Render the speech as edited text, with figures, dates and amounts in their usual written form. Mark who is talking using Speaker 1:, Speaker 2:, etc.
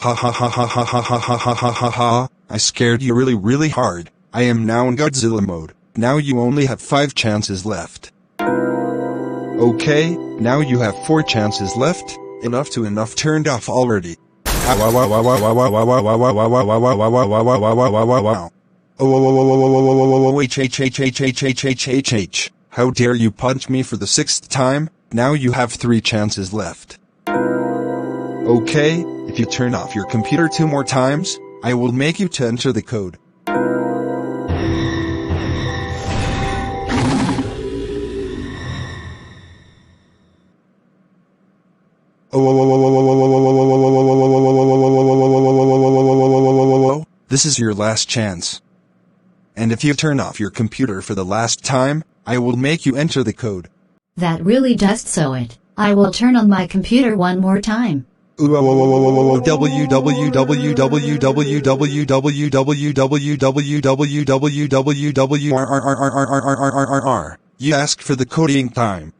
Speaker 1: Ha ha ha ha ha ha ha ha ha ha ha ha. I scared you really hard. I am now in Godzilla mode. Now you only have 5 chances left. Okay, now you have 4 chances left. Enough turned off already. How dare you punch me for the 6th time? Now you have 3 chances left. Okay, if you turn off your computer 2 more times, I will make you to enter the code. This is your last chance. And if you turn off your computer for the last time, I will make you enter the code.
Speaker 2: That really does so it. I will turn on my computer one more time.
Speaker 1: www. You asked for the coding time.